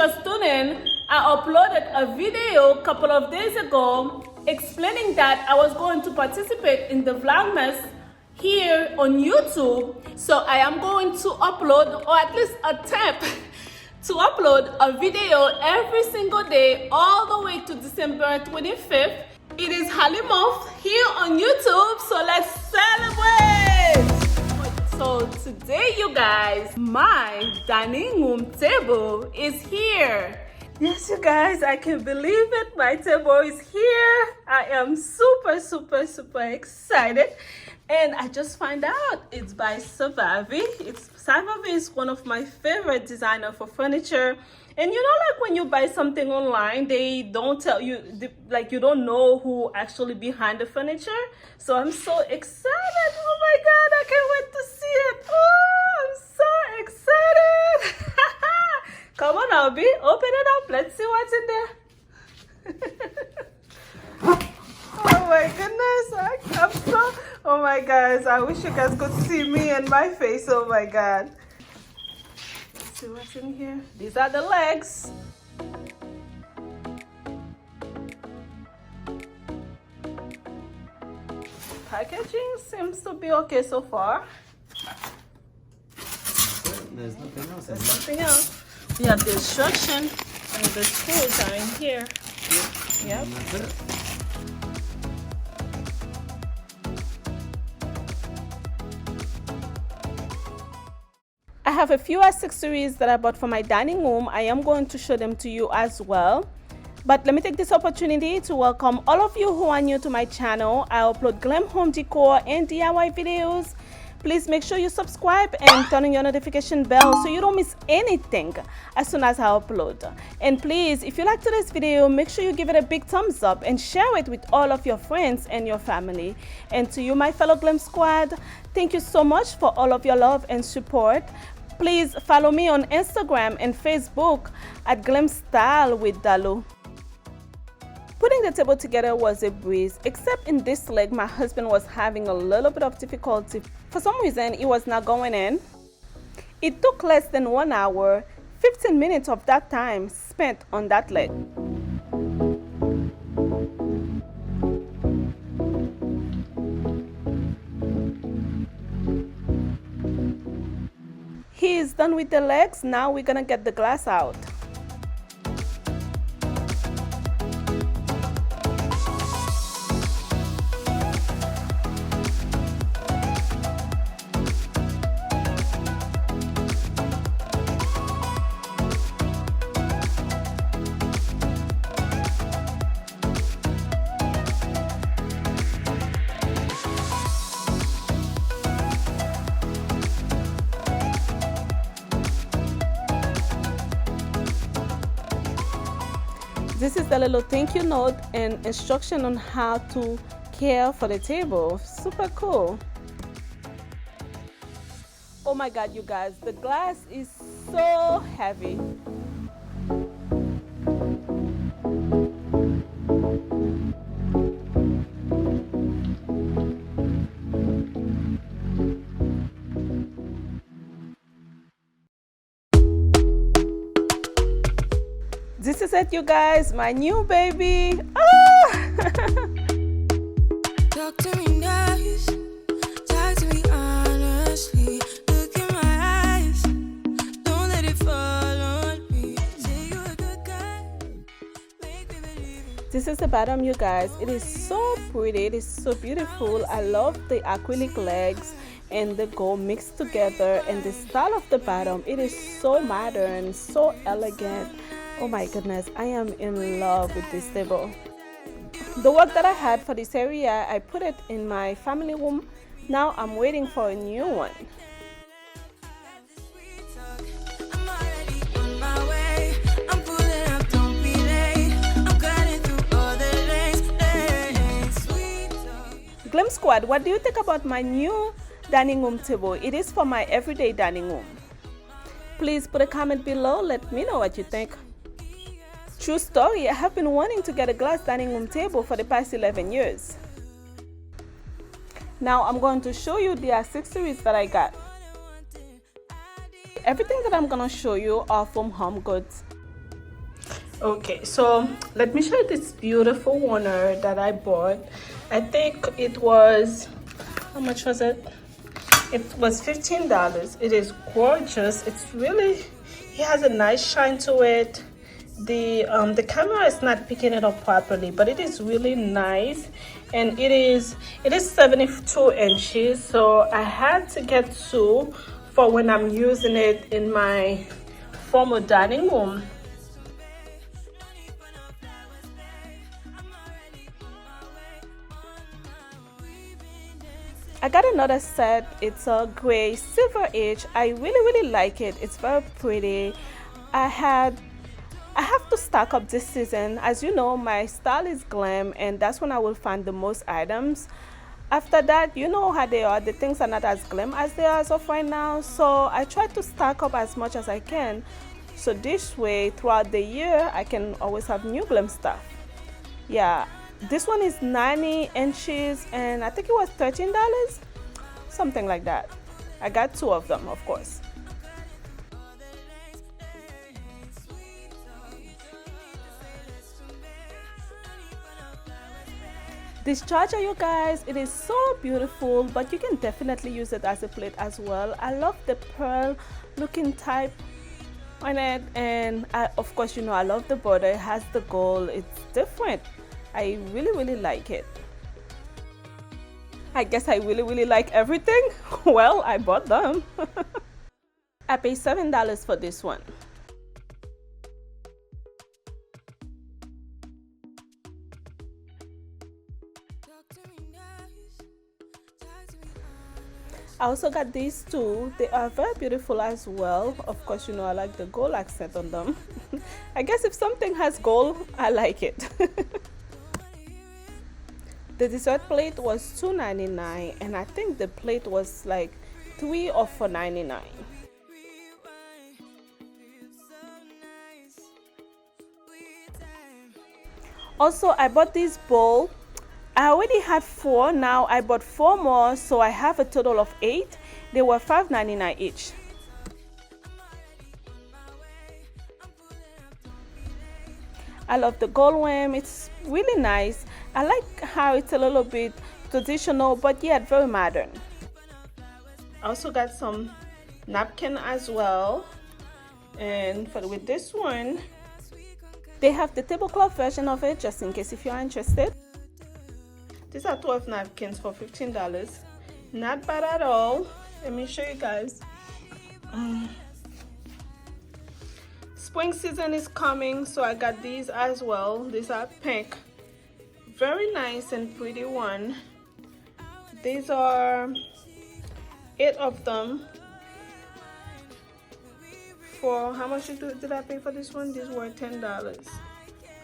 just tuned in, I uploaded a video a couple of days ago explaining that I was going to participate in the Vlogmas here on YouTube. So I am going to upload, or at least attempt to upload a video every single day all the way to December 25th. It is Halimov here on YouTube, so let's celebrate! So today, you guys, my dining room table is here. Yes, you guys, I can believe it. My table is here. I am super excited. And I just found out it's by Savavi. Savavi is one of my favorite designers for furniture. And you know, like when you buy something online, they don't tell you, like you don't know who actually behind the furniture. So I'm so excited. Oh my God, I can't wait to see it. Oh, I'm so excited. Come on, Albie, open it up. Let's see what's in there. Oh my goodness, I'm so, oh my guys, I wish you guys could see me and my face. Oh my God. Let's see what's in here. These are the legs. Packaging seems to be okay so far. There's nothing else. There's something else. We have the instruction and the screws are in here. Yep. That's it. I have a few accessories that I bought for my dining room. I am going to show them to you as well. But let me take this opportunity to welcome all of you who are new to my channel. I upload glam home decor and DIY videos. Please make sure you subscribe and turn on your notification bell so you don't miss anything as soon as I upload. And please, if you like today's video, make sure you give it a big thumbs up and share it with all of your friends and your family. And to you, my fellow Glam Squad, thank you so much for all of your love and support. Please follow me on Instagram and Facebook at Glam Style with Dalou. Putting the table together was a breeze, except in this leg my husband was having a little bit of difficulty. For some reason it was not going in. It took less than 1 hour, 15 minutes of that time spent on that leg. He is done with the legs. Now we're gonna get the glass out. This is the little thank you note and instruction on how to care for the table. Super cool. Oh my God, you guys, the glass is so heavy. This is it, you guys, my new baby. Ah! Talk to me nice, talk to me honestly. Look in my eyes, don't let it fall on me. Say you're a good guy, make me believe it. This is the bottom, you guys. It is so pretty, it is so beautiful. I love the acrylic legs and the gold mixed together, and the style of the bottom. It is so modern, so elegant. Oh my goodness, I am in love with this table. The work that I had for this area, I put it in my family room. Now I'm waiting for a new one. Glam Squad, what do you think about my new dining room table? It is for my everyday dining room. Please put a comment below, let me know what you think. True story, I have been wanting to get a glass dining room table for the past 11 years. Now I'm going to show you the accessories that I got. Everything that I'm going to show you are from Homegoods. Okay, so let me show you this beautiful warmer that I bought. I think it was, how much was it? It was $15. It is gorgeous. It's really, it has a nice shine to it. The camera is not picking it up properly, but it is really nice, and it is 72 inches, so I had to get two for when I'm using it in my formal dining room. I got another set. It's a gray silver edge. I really like it. It's very pretty. I have to stock up this season. As you know, my style is glam, and that's when I will find the most items. After that, you know how they are. The things are not as glam as they are as of right now. So I try to stock up as much as I can. So this way, throughout the year, I can always have new glam stuff. Yeah. This one is 90 inches, and I think it was $13, something like that. I got two of them, of course. This charger, you guys, it is so beautiful, but you can definitely use it as a plate as well. I love the pearl looking type on it, and of course, you know, I love the border. It has the gold. It's different. I really like it. I guess I really like everything. Well, I bought them. I paid $7 for this one. I also got these two. They are very beautiful as well. Of course, you know, I like the gold accent on them. I guess if something has gold, I like it. The dessert plate was $2.99, and I think the plate was like $3 or $4.99. Also, I bought this bowl. I already had 4. Now I bought 4 more, so I have a total of 8. They were $5.99 each. I love the gold worm. It's really nice. I like how it's a little bit traditional, but yet very modern. I also got some napkin as well, and with this one, they have the tablecloth version of it, just in case if you are interested. These are 12 napkins for $15. Not bad at all. Let me show you guys. Spring season is coming, so I got these as well. These are pink. Very nice and pretty one. These are 8 of them. For how much did I pay for this one? These were $10.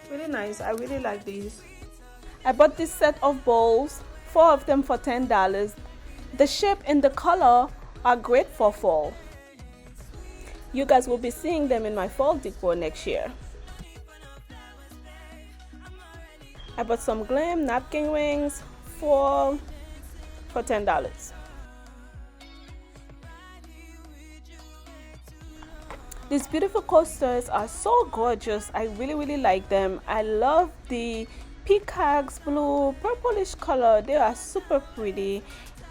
Really nice. I really like these. I bought this set of bowls, 4 of them for $10. The shape and the color are great for fall. You guys will be seeing them in my fall decor next year. I bought some glam napkin rings for $10. These beautiful coasters are so gorgeous. I really like them. I love the peacock's blue purplish color. They are super pretty,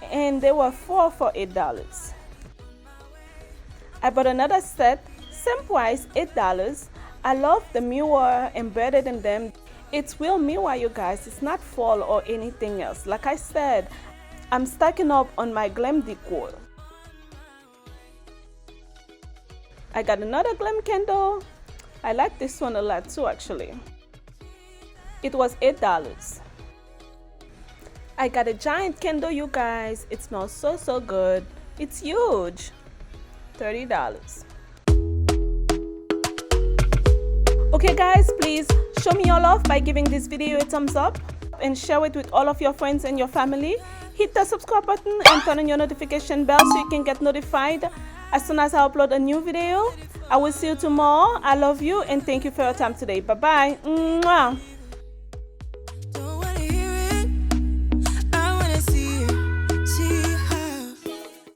and they were 4 for $8. I bought another set, same price, $8. I love the mirror embedded in them. It's real mirror, you guys. It's not fall or anything else. Like I said, I'm stacking up on my glam decor. I got another glam candle. I like this one a lot too, actually. It was $8. I got a giant candle, you guys. It smells so good. It's huge. $30. Okay guys, please show me your love by giving this video a thumbs up and share it with all of your friends and your family. Hit the subscribe button and turn on your notification bell so you can get notified as soon as I upload a new video. I will see you tomorrow. I love you and thank you for your time today. Bye bye. Mwah.